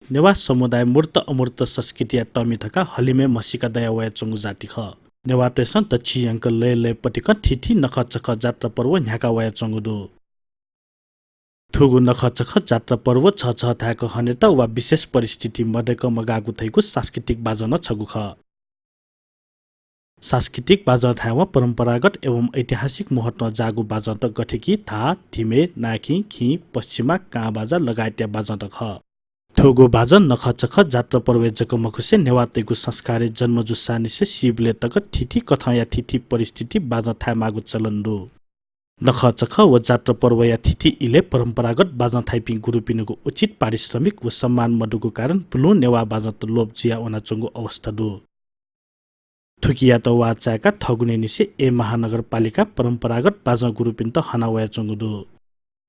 नेवा समुदाय मूर्त अमूर्त संस्कृति टमी थका हलिमे मसिका दया वया चंगु जाति ख नेवा तेसन दक्षि अंक लय लय पटिक ठिठी नख चख जात्रा पर्व न्याका वया चंगु दो थुगु नख चख जात्रा पर्व छ छ थाक हनेत वा विशेष परिस्थिति मडेक मगागु थैगु सांस्कृतिक बाजन छगु ख सांस्कृतिक बाजा थावा परम्परागत एवं ऐतिहासिक महत्व जागु बाजा त गठेकी था थिमे नाखी खी पश्चिमा का बाजा लगायतया बाजा त ख थोगो बाजा नख चख जात्रा पर्वे जकमखुसे नेवातेगु संस्कारे जन्म जुसानिसे शिवले तक थिथि कथा या थिथि परिस्थिति बाजा था मागु चलन्दो नख चख व जात्रा पर्व या थिथि इले परम्परागत बाजा थाइपिङ गुरुपिनुको उचित पारिश्रमिक व सम्मान मडुको कारण पुलु नेवा बाजा त लोप जिया ओना चंगु अवस्था दो थुकिया त वाचाका थगुने निसे ए महानगरपालिका परम्परागत बाजा गुरुपिन त हनावया चंगुदो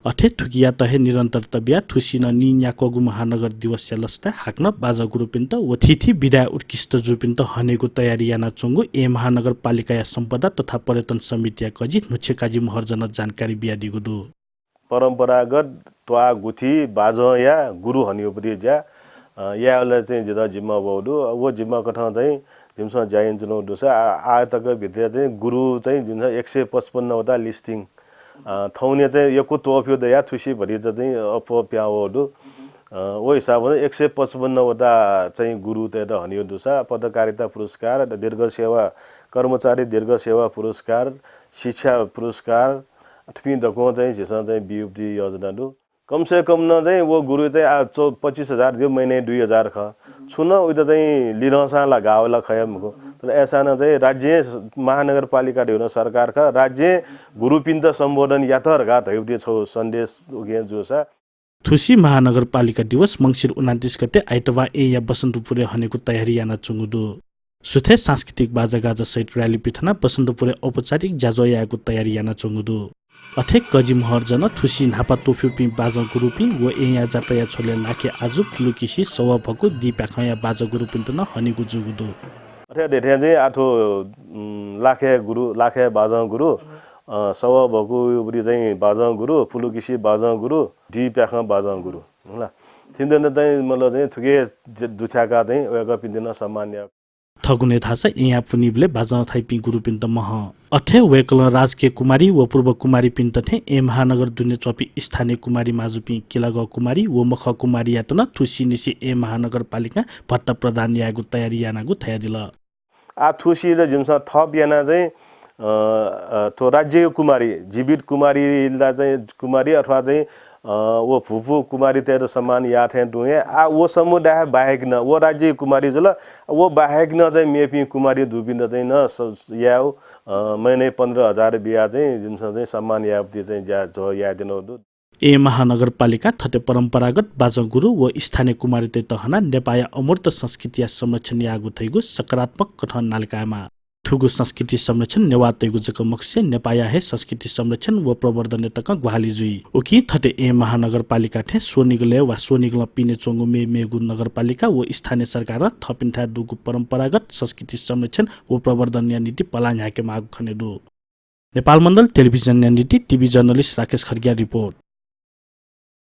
अठे थुकिया तहे निरन्तर तबिया थुसिन निन्याकोगु महानगर दिवस लस्ता हाक्न बाजा गुरुपिन त वथिथि विदा उत्कृष्ट जुपिन त हनेको तयारी याना चंगु ए महानगरपालिका या सम्पदा तथा पर्यटन समिति कजि नुछेकाजी महर्जन जानकारी बिया दिगुदो परम्परागत त्वा गुथी बाजा या गुरु हनियोपति ज्या याले चाहिँ जदा जिम्मा बौदु वो जिम्मा कथा चाहिँ जिमसँग जाइन जुन दोसा आतक भित्र चाहिँ गुरु चाहिँ जुन 155 वटा लिस्टिङ थौने चाहिँ यको तोफ्यो दया थुसी भरि चाहिँ अप प्याओदु ओ हिसाबले 155 वटा चाहिँ गुरु त हनियो दोसा पत्रकारिता पुरस्कार दीर्घ सेवा कर्मचारी दीर्घ सेवा पुरस्कार शिक्षा पुरस्कार अथवा दको चाहिँ जसा चाहिँ बीयूपी योजना दु कम से कम न चाहिँ वो गुरु चाहिँ 25,000 जो महीने 2,000 ख छुन उता चाहिँ लिरसा लगावला खयमको तर ऐसा न चाहिँ राज्य महानगरपालिका देउन सरकार का राज्य गुरुपिन त सम्बोधन यातर गात हेउदे छौ सन्देश उगे जोसा थुसी महानगरपालिका दिवस मंसिर 29 गते आइतबार ए या बसन्तपुरे हनेको तयारी याना चंगुदो सुथे सांस्कृतिक बाजागाजा सहित र्याली पिथना बसन्तपुरे औपचारिक जाजोयाको तयारी याना चंगुदो अठेक कजी महर्जन थुसी नापा तोफ्युपि बाजा गुरुपिन व एया जातया छोले लाखे आजु लुकिसी सव भको दीपाखया बाजा गुरुपिन त न हनिगु जुगुदो अथे देथे चाहिँ आठो लाखे बाजा गुरु सव भको उबरी चाहिँ बाजा गुरु पुलुकिसी बाजा गुरु दीपाखा बाजा गुरु होला थिन्दन चाहिँ मतलब चाहिँ थुके दुछाका चाहिँ वगा पिन्दिन सामान्य थगुने थासा एया पुनिबले बाजा थाइपि गुरुपिन त मह अठे वेकल राजकीय कुमारी व पूर्व कुमारी पिन तथे ए महानगर दुने चपी स्थानीय कुमारी माजुपी किलाग कुमारी व मख कुमारी यातन थुसी निसी ए महानगरपालिका भट्ट प्रदान यागु तयारी यानागु थया दिल आ थुसी ल जिमसा थप याना चाहिँ तो राज्य कुमारी जीवित कुमारी ला चाहिँ कुमारी अथवा चाहिँ वो फुफु कुमारी तेरो समान या थे दुए आ वो समुदाय बाहेक न वो राज्य कुमारी जल वो बाहेक न चाहिँ मेपी कुमारी दुबिन चाहिँ न याउ महिने 15,000 बिया चाहिँ जुन चाहिँ सम्मान याप्ति चाहिँ जा जो या दिनु ए महानगरपालिका थटे परम्परागत बाजा गुरु व स्थानीय कुमारी ते तहना नेपाया अमूर्त संस्कृति संरक्षण यागु थैगु सकारात्मक कथन नालिकामा थुगु संस्कृति संरक्षण नेवातेगु जकमक्से नेपाया हे संस्कृति संरक्षण व प्रवर्धन तक ग्वाली जुई उकी थटे ए महानगरपालिका थे सोनिगले वा सोनिगल पिने चोंगु मेगु नगरपालिका व स्थानीय सरकार थपिन्था दुगु परम्परागत संस्कृति संरक्षण व प्रवर्धन नीति पलान याके माग खनेदु नेपाल मण्डल टेलिभिजन नीति टिभी जर्नलिस्ट राकेश खड्गिया रिपोर्ट।